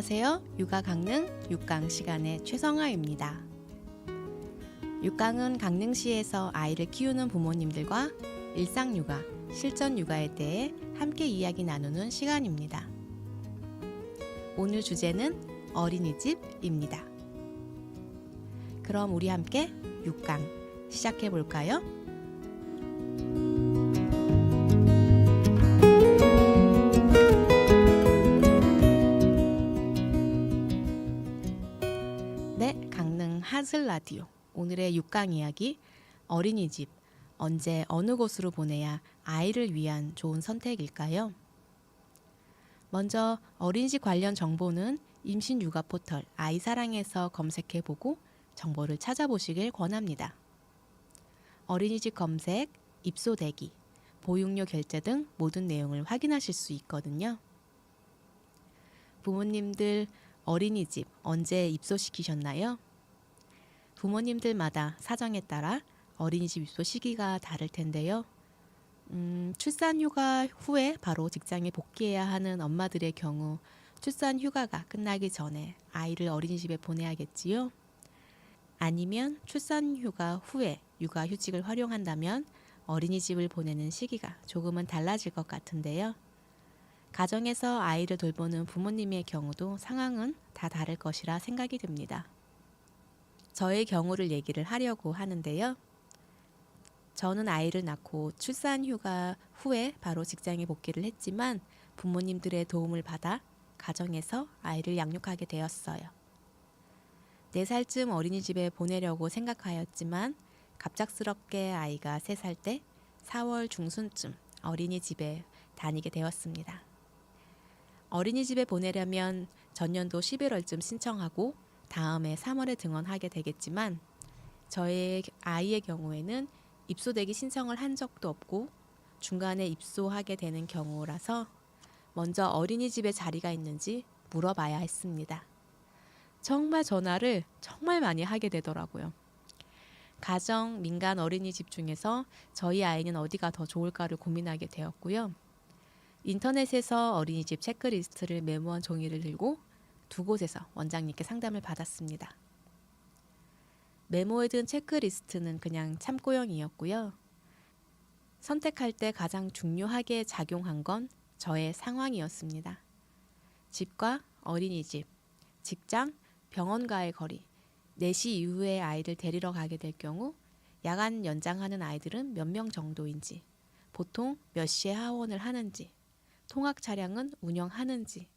안녕하세요. 육아 강릉 6강 시간의 최성아입니다. 6강은 강릉시에서 아이를 키우는 부모님들과 일상 육아, 실전 육아에 대해 함께 이야기 나누는 시간입니다. 오늘 주제는 어린이집입니다. 그럼 우리 함께 6강 시작해 볼까요? 하슬 라디오 오늘의 6강 이야기 어린이집 언제 어느 곳으로 보내야 아이를 위한 좋은 선택일까요? 먼저 어린이집 관련 정보는 임신 육아 포털 아이사랑에서 검색해보고 정보를 찾아보시길 권합니다. 어린이집 검색, 입소 대기, 보육료 결제 등 모든 내용을 확인하실 수 있거든요. 부모님들 어린이집 언제 입소시키셨나요? 부모님들마다 사정에 따라 어린이집 입소 시기가 다를 텐데요. 출산 휴가 후에 바로 직장에 복귀해야 하는 엄마들의 경우 출산 휴가가 끝나기 전에 아이를 어린이집에 보내야겠지요. 아니면 출산 휴가 후에 육아휴직을 활용한다면 어린이집을 보내는 시기가 조금은 달라질 것 같은데요. 가정에서 아이를 돌보는 부모님의 경우도 상황은 다 다를 것이라 생각이 듭니다. 저의 경우를 얘기를 하려고 하는데요. 저는 아이를 낳고 출산 휴가 후에 바로 직장에 복귀를 했지만 부모님들의 도움을 받아 가정에서 아이를 양육하게 되었어요. 4살쯤 어린이집에 보내려고 생각하였지만 갑작스럽게 아이가 3살 때 4월 중순쯤 어린이집에 다니게 되었습니다. 어린이집에 보내려면 전년도 11월쯤 신청하고 다음해 3월에 등원하게 되겠지만 저의 아이의 경우에는 입소대기 신청을 한 적도 없고 중간에 입소하게 되는 경우라서 먼저 어린이집에 자리가 있는지 물어봐야 했습니다. 정말 전화를 정말 많이 하게 되더라고요. 가정, 민간 어린이집 중에서 저희 아이는 어디가 더 좋을까를 고민하게 되었고요. 인터넷에서 어린이집 체크리스트를 메모한 종이를 들고 2곳에서 원장님께 상담을 받았습니다. 메모에 든 체크리스트는 그냥 참고용이었고요. 선택할 때 가장 중요하게 작용한 건 저의 상황이었습니다. 집과 어린이집, 직장, 병원과의 거리, 4시 이후에 아이를 데리러 가게 될 경우 야간 연장하는 아이들은 몇 명 정도인지, 보통 몇 시에 하원을 하는지, 통학 차량은 운영하는지,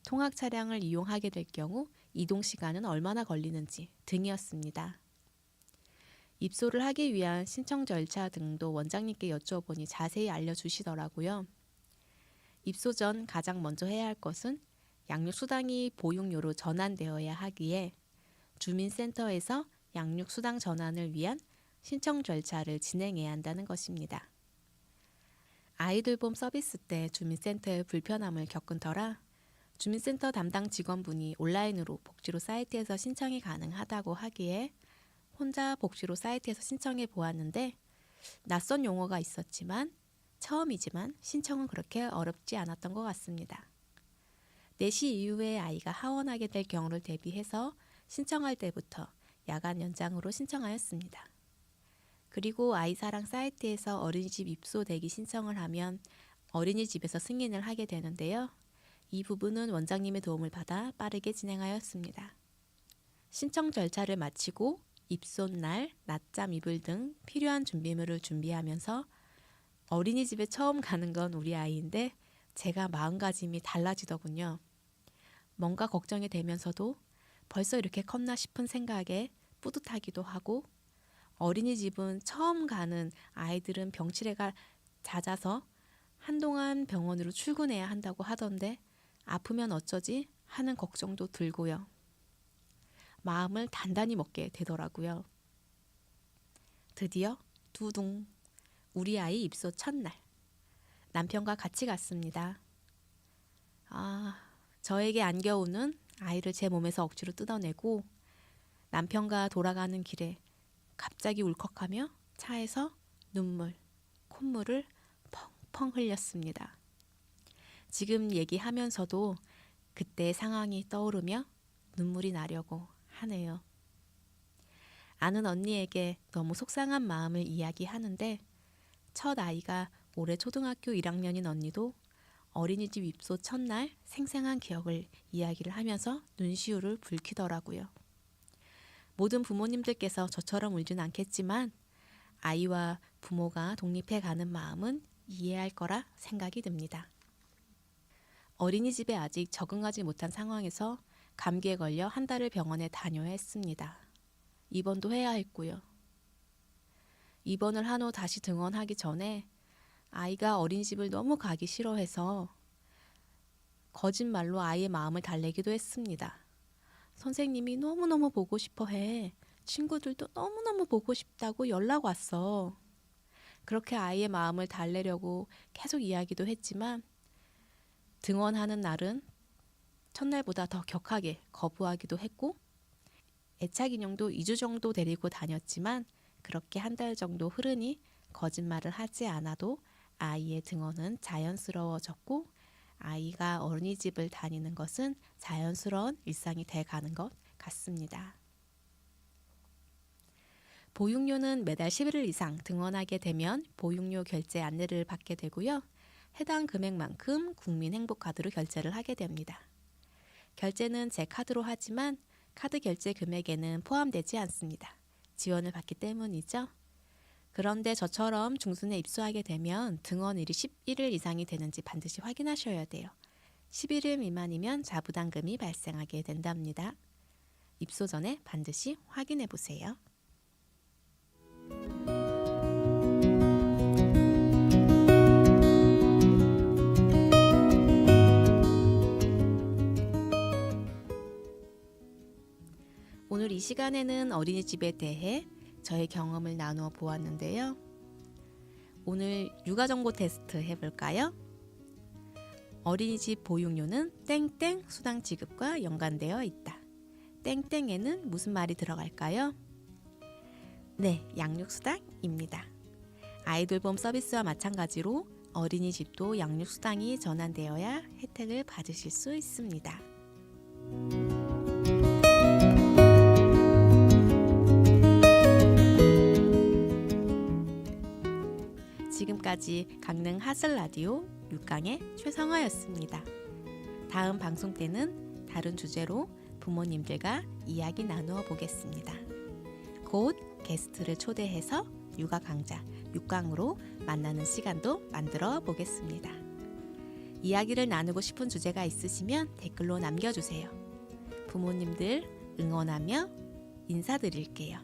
통학 차량을 이용하게 될 경우 이동 시간은 얼마나 걸리는지 등이었습니다. 입소를 하기 위한 신청 절차 등도 원장님께 여쭈어보니 자세히 알려주시더라고요. 입소 전 가장 먼저 해야 할 것은 양육수당이 보육료로 전환되어야 하기에 주민센터에서 양육수당 전환을 위한 신청 절차를 진행해야 한다는 것입니다. 아이돌봄 서비스 때 주민센터의 불편함을 겪은 터라 주민센터 담당 직원분이 온라인으로 복지로 사이트에서 신청이 가능하다고 하기에 혼자 복지로 사이트에서 신청해 보았는데 낯선 용어가 있었지만 처음이지만 신청은 그렇게 어렵지 않았던 것 같습니다. 4시 이후에 아이가 하원하게 될 경우를 대비해서 신청할 때부터 야간 연장으로 신청하였습니다. 그리고 아이사랑 사이트에서 어린이집 입소 대기 신청을 하면 어린이집에서 승인을 하게 되는데요. 이 부분은 원장님의 도움을 받아 빠르게 진행하였습니다. 신청 절차를 마치고 입소날, 낮잠 이불 등 필요한 준비물을 준비하면서 어린이집에 처음 가는 건 우리 아이인데 제가 마음가짐이 달라지더군요. 뭔가 걱정이 되면서도 벌써 이렇게 컸나 싶은 생각에 뿌듯하기도 하고 어린이집은 처음 가는 아이들은 병치레가 잦아서 한동안 병원으로 출근해야 한다고 하던데 아프면 어쩌지 하는 걱정도 들고요. 마음을 단단히 먹게 되더라고요. 드디어 두둥 우리 아이 입소 첫날 남편과 같이 갔습니다. 저에게 안겨오는 아이를 제 몸에서 억지로 뜯어내고 남편과 돌아가는 길에 갑자기 울컥하며 차에서 눈물, 콧물을 펑펑 흘렸습니다. 지금 얘기하면서도 그때의 상황이 떠오르며 눈물이 나려고 하네요. 아는 언니에게 너무 속상한 마음을 이야기하는데 첫 아이가 올해 초등학교 1학년인 언니도 어린이집 입소 첫날 생생한 기억을 이야기를 하면서 눈시울을 붉히더라고요. 모든 부모님들께서 저처럼 울진 않겠지만 아이와 부모가 독립해 가는 마음은 이해할 거라 생각이 듭니다. 어린이집에 아직 적응하지 못한 상황에서 감기에 걸려 한 달을 병원에 다녀야 했습니다. 입원도 해야 했고요. 입원을 한 후 다시 등원하기 전에 아이가 어린이집을 너무 가기 싫어해서 거짓말로 아이의 마음을 달래기도 했습니다. 선생님이 너무너무 보고 싶어 해. 친구들도 너무너무 보고 싶다고 연락 왔어. 그렇게 아이의 마음을 달래려고 계속 이야기도 했지만 등원하는 날은 첫날보다 더 격하게 거부하기도 했고 애착 인형도 2주 정도 데리고 다녔지만 그렇게 한 달 정도 흐르니 거짓말을 하지 않아도 아이의 등원은 자연스러워졌고 아이가 어린이집을 다니는 것은 자연스러운 일상이 돼가는 것 같습니다. 보육료는 매달 11일 이상 등원하게 되면 보육료 결제 안내를 받게 되고요. 해당 금액만큼 국민행복카드로 결제를 하게 됩니다. 결제는 제 카드로 하지만 카드 결제 금액에는 포함되지 않습니다. 지원을 받기 때문이죠. 그런데 저처럼 중순에 입소하게 되면 등원일이 11일 이상이 되는지 반드시 확인하셔야 돼요. 11일 미만이면 자부담금이 발생하게 된답니다. 입소 전에 반드시 확인해 보세요. 오늘 이 시간에는 어린이집에 대해 저의 경험을 나누어 보았는데요. 오늘 육아정보 테스트 해볼까요? 어린이집 보육료는 땡땡 수당 지급과 연관되어 있다. 땡땡에는 무슨 말이 들어갈까요? 네, 양육수당입니다. 아이돌봄 서비스와 마찬가지로 어린이집도 양육수당이 전환되어야 혜택을 받으실 수 있습니다. 지금까지 강릉 하슬라디오 6강의 최성화였습니다. 다음 방송 때는 다른 주제로 부모님들과 이야기 나누어 보겠습니다. 곧 게스트를 초대해서 육아 강좌 6강으로 만나는 시간도 만들어 보겠습니다. 이야기를 나누고 싶은 주제가 있으시면 댓글로 남겨주세요. 부모님들 응원하며 인사드릴게요.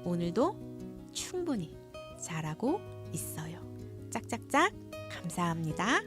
오늘도 충분히 잘하고 있어요. 짝짝짝 감사합니다.